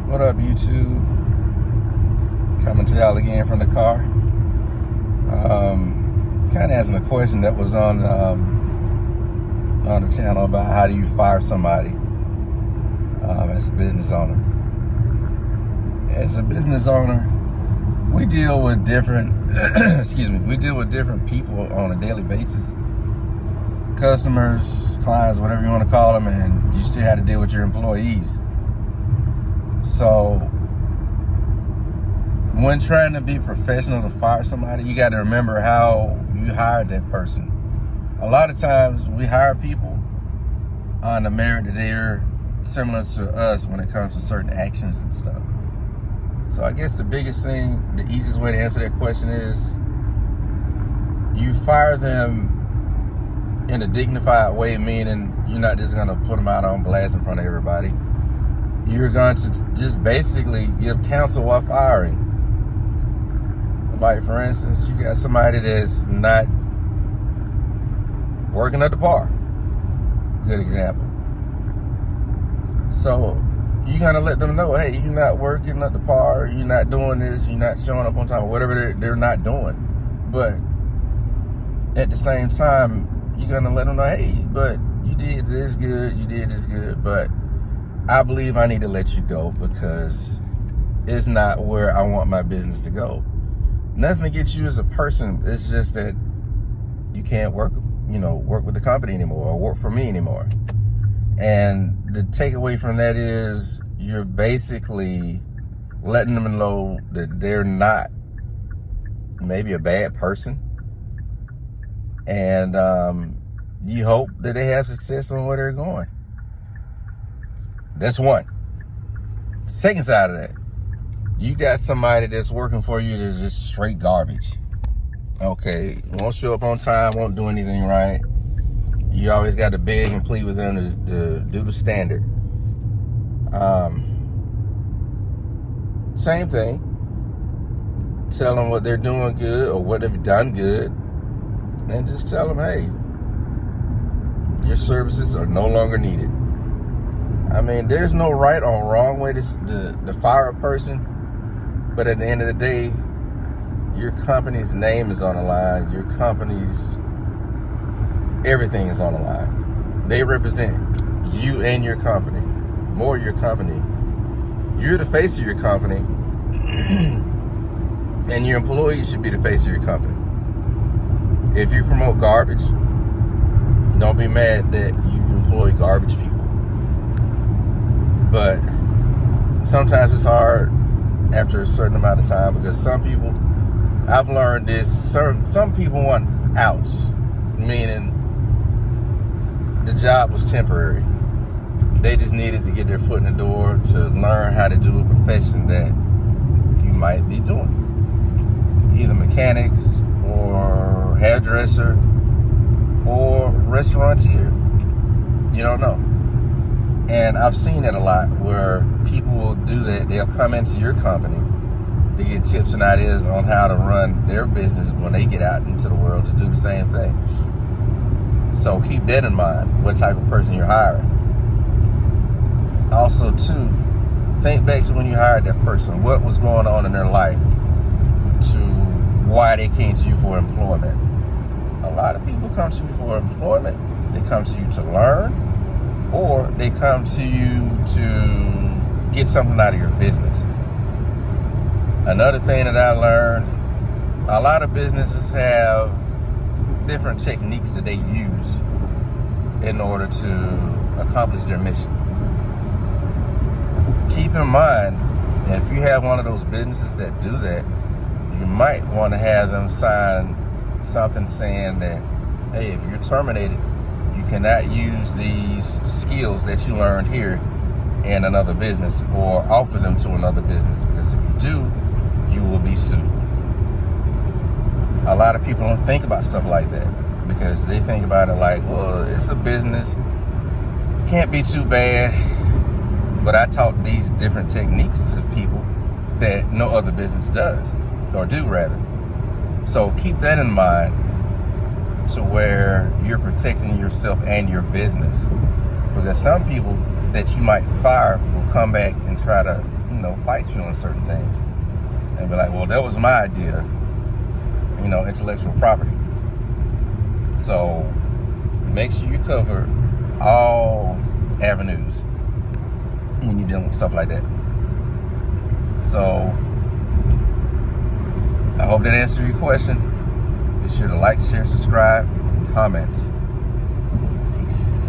What up, YouTube? Coming to y'all again from the car. Kind of answering a question that was on the channel about how do you fire somebody as a business owner. As a business owner, we deal with different we deal with different people on a daily basis. Customers, clients, whatever you want to call them, and you still have to deal with your employees. So when trying to be professional to fire somebody, you got to remember how you hired that person. A lot of times we hire people on the merit that they're similar to us when it comes to certain actions and stuff. So I guess the biggest thing, the easiest way to answer that question is you fire them in a dignified way, meaning you're not just going to put them out on blast in front of everybody. You're going to just basically give counsel while firing. Like, for instance, you got somebody that's not working at the par. Good example. So you're going to let them know, hey, you're not working at the par, you're not doing this, you're not showing up on time, whatever they're not doing. But at the same time, you're going to let them know, hey, but you did this good, you did this good, but I believe I need to let you go because it's not where I want my business to go. Nothing against you as a person. It's just that you can't work with the company anymore or work for me anymore. And the takeaway from that is you're basically letting them know that they're not maybe a bad person. And you hope that they have success on where they're going. That's one. Second side of that, you got somebody that's working for you that's just straight garbage. Okay, won't show up on time, won't do anything right. You always got to beg and plead with them to do the standard. Same thing. Tell them what they're doing good or what they've done good. And just tell them, hey, your services are no longer needed. I mean, there's no right or wrong way to fire a person. But at the end of the day, your company's name is on the line. Your company's everything is on the line. They represent you and your company, more your company. You're the face of your company, and your employees should be the face of your company. If you promote garbage, don't be mad that you employ garbage people. But sometimes it's hard after a certain amount of time because some people, I've learned this, some people want outs, meaning the job was temporary. They just needed to get their foot in the door to learn how to do a profession that you might be doing. Either mechanics or hairdresser or restaurateur. You don't know. And I've seen it a lot where people will do that. They'll come into your company to get tips and ideas on how to run their business when they get out into the world to do the same thing. So keep that in mind, what type of person you're hiring. Also, too, think back to when you hired that person. What was going on in their life to why they came to you for employment? A lot of people come to you for employment. They come to you to learn, or they come to you to get something out of your business. Another thing that I learned, a lot of businesses have different techniques that they use in order to accomplish their mission. Keep in mind, if you have one of those businesses that do that, you might want to have them sign something saying that, hey, if you're terminated, you cannot use these skills that you learned here in another business or offer them to another business, because if you do, you will be sued. A lot of people don't think about stuff like that because they think about it like, well, it's a business, can't be too bad. But I taught these different techniques to people that no other business does, or do rather. So keep that in mind to where you're protecting yourself and your business. Because some people that you might fire will come back and try to fight you on certain things and be like, well, that was my idea, intellectual property. So make sure you cover all avenues when you're dealing with stuff like that. So I hope that answers your question. Be sure to like, share, subscribe, and comment. Peace.